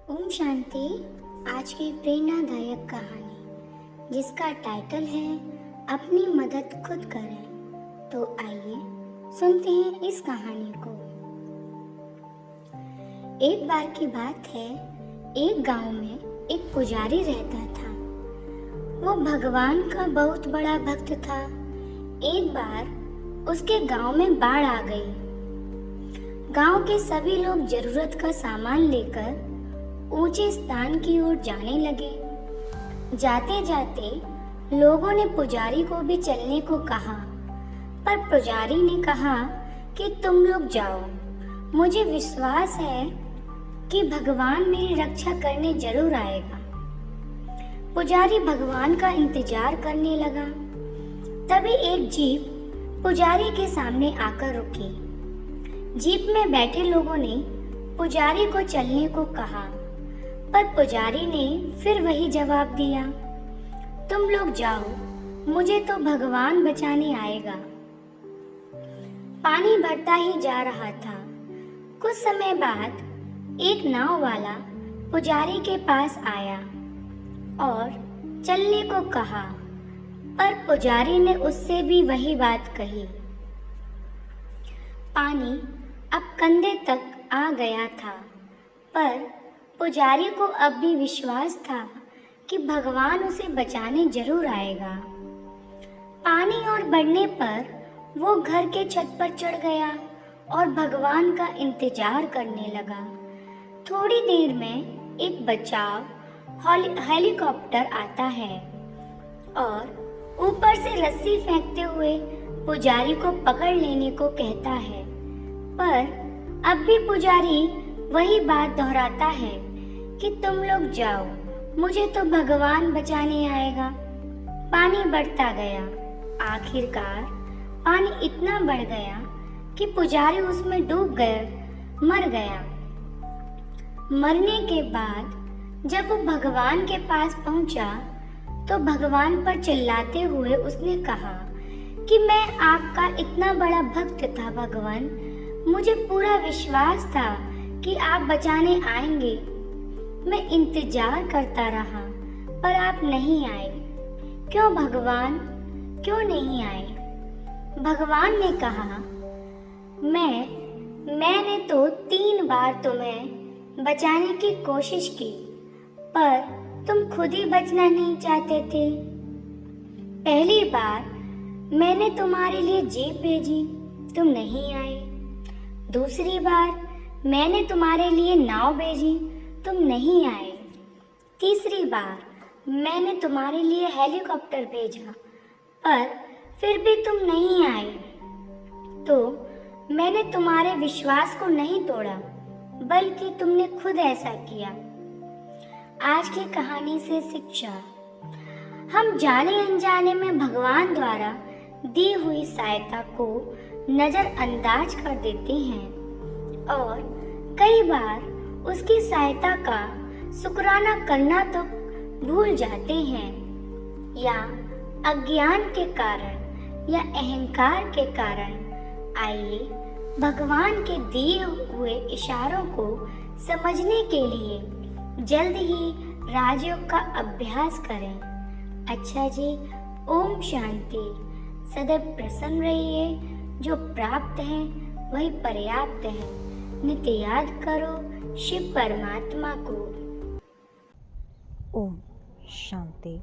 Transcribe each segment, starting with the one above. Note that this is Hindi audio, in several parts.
ओम शांति। आज की प्रेरणादायक कहानी जिसका टाइटल है अपनी मदद खुद करें। तो आइए सुनते हैं इस कहानी को। एक बार की बात है, एक गांव में एक पुजारी रहता था। वो भगवान का बहुत बड़ा भक्त था। एक बार उसके गांव में बाढ़ आ गई। गांव के सभी लोग जरूरत का सामान लेकर ऊंचे स्थान की ओर जाने लगे। जाते जाते लोगों ने पुजारी को भी चलने को कहा, पर पुजारी ने कहा कि तुम लोग जाओ, मुझे विश्वास है कि भगवान मेरी रक्षा करने जरूर आएगा। पुजारी भगवान का इंतजार करने लगा। तभी एक जीप पुजारी के सामने आकर रुकी। जीप में बैठे लोगों ने पुजारी को चलने को कहा, पर पुजारी ने फिर वही जवाब दिया, तुम लोग जाओ, मुझे तो भगवान बचाने आएगा। पानी बढ़ता ही जा रहा था। कुछ समय बाद एक नाव वाला पुजारी के पास आया और चलने को कहा, पर पुजारी ने उससे भी वही बात कही। पानी अब कंधे तक आ गया था, पर पुजारी को अब भी विश्वास था कि भगवान उसे बचाने जरूर आएगा। पानी और बढ़ने पर वो घर के छत पर चढ़ गया और भगवान का इंतजार करने लगा। थोड़ी देर में एक बचाव हेलीकॉप्टर आता है और ऊपर से रस्सी फेंकते हुए पुजारी को पकड़ लेने को कहता है, पर अब भी पुजारी वही बात दोहराता है कि तुम लोग जाओ, मुझे तो भगवान बचाने आएगा। पानी बढ़ता गया। आखिरकार पानी इतना बढ़ गया कि पुजारी उसमें डूब गया, मर गया। मरने के बाद जब वो भगवान के पास पहुंचा तो भगवान पर चिल्लाते हुए उसने कहा कि मैं आपका इतना बड़ा भक्त था भगवान, मुझे पूरा विश्वास था कि आप बचाने आएंगे। मैं इंतजार करता रहा, पर आप नहीं आए। क्यों भगवान, क्यों नहीं आए? भगवान ने कहा, मैंने तो 3 बार तुम्हें बचाने की कोशिश की, पर तुम खुद ही बचना नहीं चाहते थे। पहली बार मैंने तुम्हारे लिए जीप भेजी, तुम नहीं आए। दूसरी बार मैंने तुम्हारे लिए नाव भेजी, तुम नहीं आए। तीसरी बार मैंने तुम्हारे लिए हेलीकॉप्टर भेजा, पर फिर भी तुम नहीं आए। तो मैंने तुम्हारे विश्वास को नहीं तोड़ा, बल्कि तुमने खुद ऐसा किया। आज की कहानी से शिक्षा, हम जाने अनजाने में भगवान द्वारा दी हुई सहायता को नजरअंदाज कर देते हैं और कई बार उसकी सहायता का शुक्राना करना तो भूल जाते हैं, या अज्ञान के कारण या अहंकार के कारण। आइए भगवान के दिए हुए इशारों को समझने के लिए जल्द ही राजयोग का अभ्यास करें। अच्छा जी, ओम शांति। सदैव प्रसन्न रहिए। जो प्राप्त है वही पर्याप्त है। नित्य याद करो शिव परमात्मा को। ओम शांति।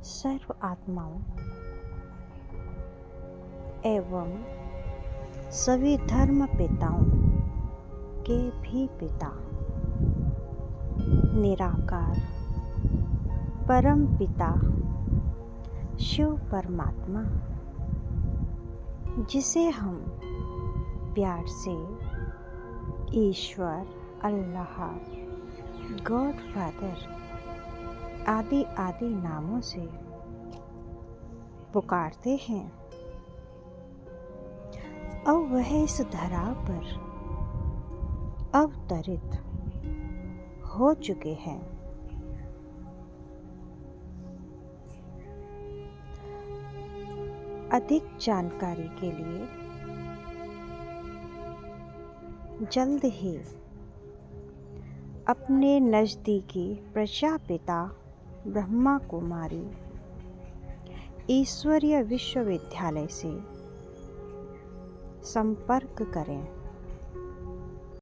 सर्व आत्माओं एवं सभी धर्म पिताओं के भी पिता निराकार परम पिता शिव परमात्मा, जिसे हम प्यार से ईश्वर, अल्लाह, गॉड फादर आदि आदि नामों से पुकारते हैं, अब वह इस धरा पर अवतरित हो चुके हैं। अधिक जानकारी के लिए जल्द ही अपने नज़दीकी प्रजापिता ब्रह्मा कुमारी ईश्वरीय विश्वविद्यालय से संपर्क करें।